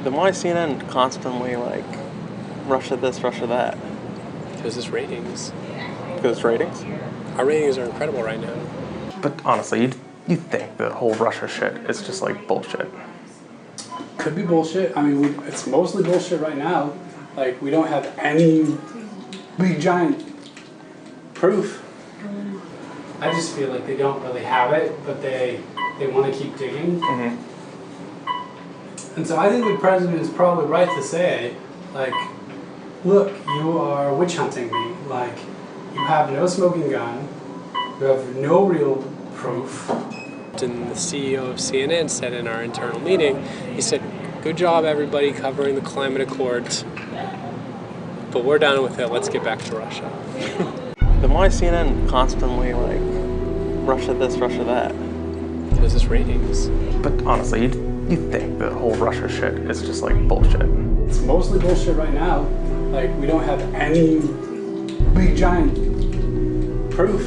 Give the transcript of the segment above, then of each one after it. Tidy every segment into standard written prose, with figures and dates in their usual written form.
Then why CNN constantly like Russia this, Russia that? Because it's ratings. Because it's ratings? Our ratings are incredible right now. But honestly, you think the whole Russia shit is just like bullshit? Could be bullshit. I mean, it's mostly bullshit right now. Like, we don't have any big giant proof. I just feel like they don't really have it, but they want to keep digging. Mm-hmm. And so I think the president is probably right to say, like, look, you are witch hunting me. Like, you have no smoking gun. You have no real proof. And the CEO of CNN said in our internal meeting, he said, good job everybody covering the climate accords, but we're done with it, let's get back to Russia. Then why CNN constantly like Russia this, Russia that? Because it's ratings. But honestly, you think the whole Russia shit is just like bullshit? It's mostly bullshit right now. Like, we don't have any big giant proof.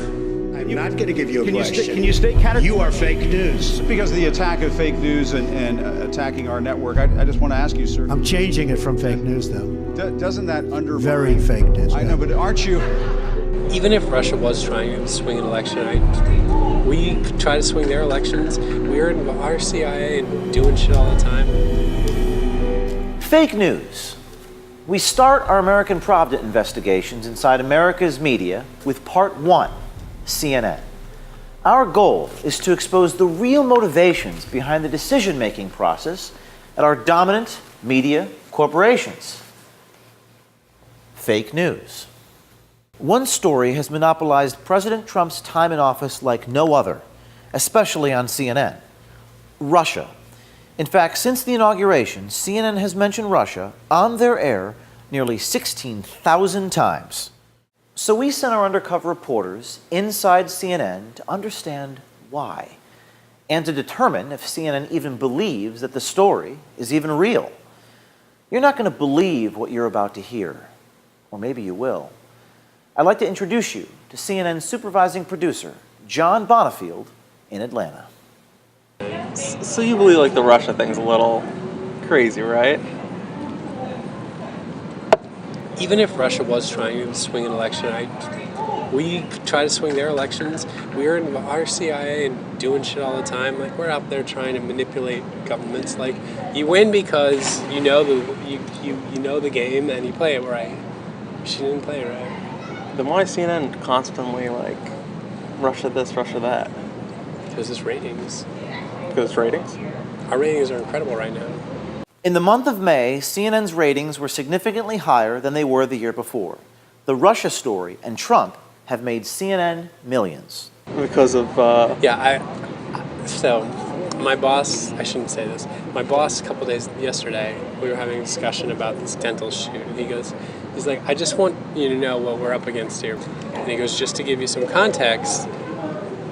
I'm not going to give you a question. Can you state categorically? You are fake news. Because of the attack of fake news and attacking our network, I just want to ask you, sir. I'm changing it from fake news, though. Doesn't that undermine... Very fake news. I know, but aren't you... Even if Russia was trying to swing an election, we try to swing their elections. We're in our CIA and doing shit all the time. Fake news. We start our American Pravda investigations inside America's media with Part 1, CNN. Our goal is to expose the real motivations behind the decision-making process at our dominant media corporations. Fake news. One story has monopolized President Trump's time in office like no other, especially on CNN. Russia. In fact, since the inauguration, CNN has mentioned Russia on their air nearly 16,000 times. So we sent our undercover reporters inside CNN to understand why, and to determine if CNN even believes that the story is even real. You're not going to believe what you're about to hear, or maybe you will. I'd like to introduce you to CNN's supervising producer, John Bonifield, in Atlanta. So you believe like the Russia thing's a little crazy, right? Even if Russia was trying to swing an election, we try to swing their elections. We're in our CIA and doing shit all the time. Like, we're out there trying to manipulate governments. Like, you win because you know the game and you play it right. She didn't play it right. Then why CNN constantly like Russia this, Russia that? Because it's ratings. Because it's ratings? Our ratings are incredible right now. In the month of May, CNN's ratings were significantly higher than they were the year before. The Russia story and Trump have made CNN millions. Because of So my boss, I shouldn't say this, my boss a couple days yesterday, we were having a discussion about this dental shoot, and he's like, I just want you to know what we're up against here. And he goes, just to give you some context,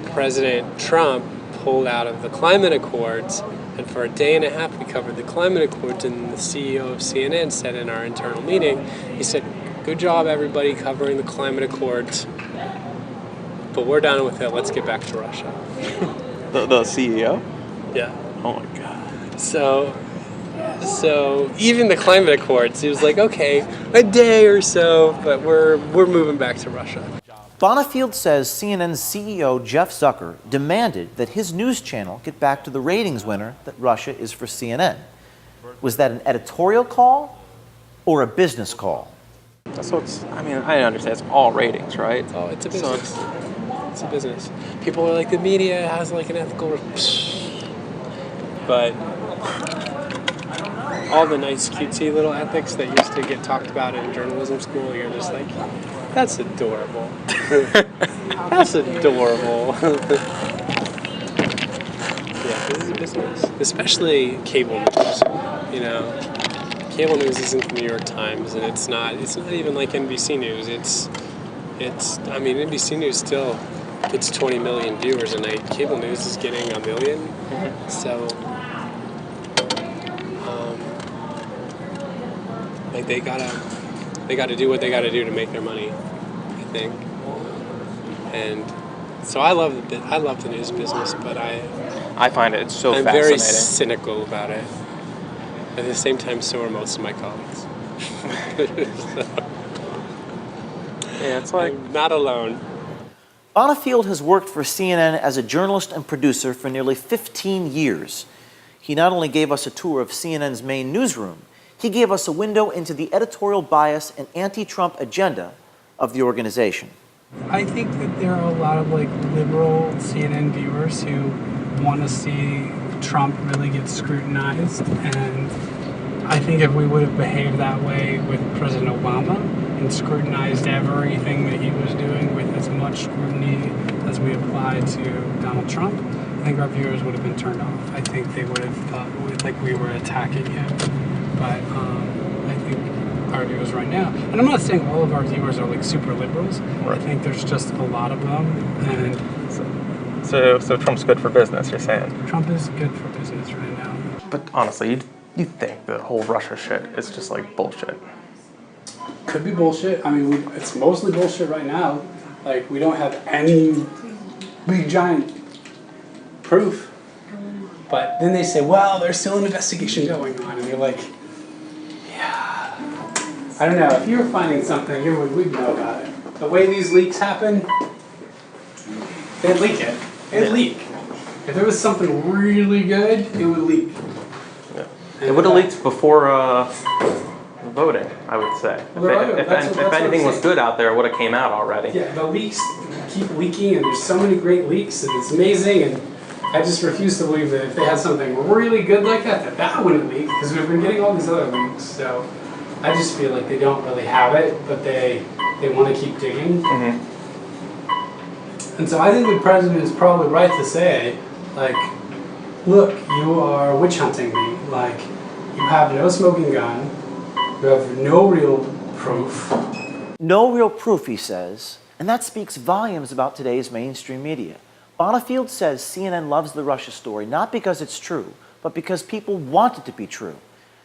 President Trump pulled out of the climate accords, and for a day and a half we covered the climate accords, and the CEO of CNN said in our internal meeting, he said, good job everybody covering the climate accords, but we're done with it, let's get back to Russia. the CEO? Yeah. Oh my God. So even the climate accords, he was like, okay, a day or so, but we're moving back to Russia. Bonifield says CNN's CEO Jeff Zucker demanded that his news channel get back to the ratings winner that Russia is for CNN. Was that an editorial call or a business call? So I understand it's all ratings, right? Oh, it's a business. It's a business. People are like, the media has like an ethical... But all the nice cutesy little ethics that used to get talked about in journalism school, you're just like, that's adorable. That's adorable. Yeah, this is a business. Especially cable news, you know. Cable news isn't the New York Times, and it's not even like NBC News. NBC News still gets 20 million viewers a night. Cable news is getting 1 million. Mm-hmm. So, they gotta do what they gotta do to make their money, I think. And so I love the news business, but I find it so I'm fascinating. very cynical about it. At the same time, so are most of my colleagues. Yeah, it's like I'm not alone. Bonifield has worked for CNN as a journalist and producer for nearly 15 years. He not only gave us a tour of CNN's main newsroom, he gave us a window into the editorial bias and anti-Trump agenda of the organization. I think that there are a lot of like liberal CNN viewers who want to see Trump really get scrutinized, and I think if we would have behaved that way with President Obama and scrutinized everything that he was doing with as much scrutiny as we applied to Donald Trump, I think our viewers would have been turned off. I think they would have thought like we were attacking him. But I think our viewers right now, and I'm not saying all of our viewers are like super liberals. Right. I think there's just a lot of them, and so Trump's good for business, you're saying? Trump is good for business right now. But honestly, you think the whole Russia shit is just like bullshit? Could be bullshit. I mean, it's mostly bullshit right now. Like, we don't have any big giant proof. But then they say, well, there's still an investigation going on. And you're like, yeah. I don't know. If you were finding something, we'd know about it. The way these leaks happen, they'd leak it. It'd leak. If there was something really good, it would leak. Yeah. It would have leaked before voting, I would say. If anything was good out there, it would have came out already. Yeah, the leaks keep leaking, and there's so many great leaks, and it's amazing, and I just refuse to believe that if they had something really good like that, that wouldn't leak, because we've been getting all these other leaks, so I just feel like they don't really have it, but they want to keep digging. Mm-hmm. And so I think the president is probably right to say, like, look, you are witch hunting me, like, you have no smoking gun, you have no real proof. No real proof, he says, and that speaks volumes about today's mainstream media. Bonifield says CNN loves the Russia story not because it's true, but because people want it to be true.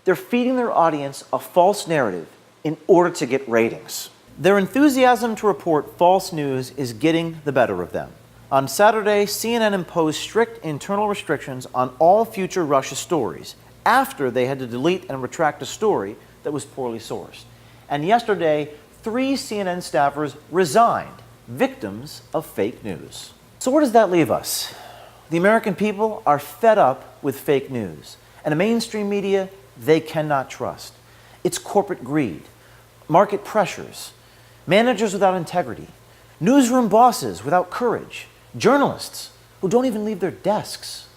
They're feeding their audience a false narrative in order to get ratings. Their enthusiasm to report false news is getting the better of them. On Saturday, CNN imposed strict internal restrictions on all future Russia stories after they had to delete and retract a story that was poorly sourced. And yesterday, 3 CNN staffers resigned, victims of fake news. So where does that leave us? The American people are fed up with fake news, and the mainstream media they cannot trust. It's corporate greed, market pressures, managers without integrity, newsroom bosses without courage, journalists who don't even leave their desks.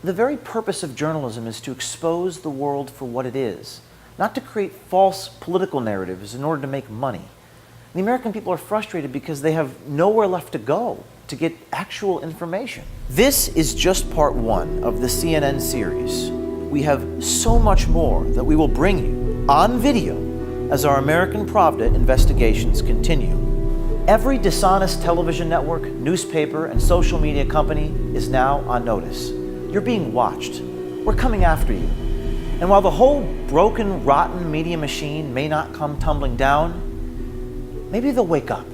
The very purpose of journalism is to expose the world for what it is, not to create false political narratives in order to make money. The American people are frustrated because they have nowhere left to go to get actual information. This is just part 1 of the CNN series. We have so much more that we will bring you on video as our American Pravda investigations continue. Every dishonest television network, newspaper, and social media company is now on notice. You're being watched. We're coming after you. And while the whole broken, rotten media machine may not come tumbling down, maybe they'll wake up.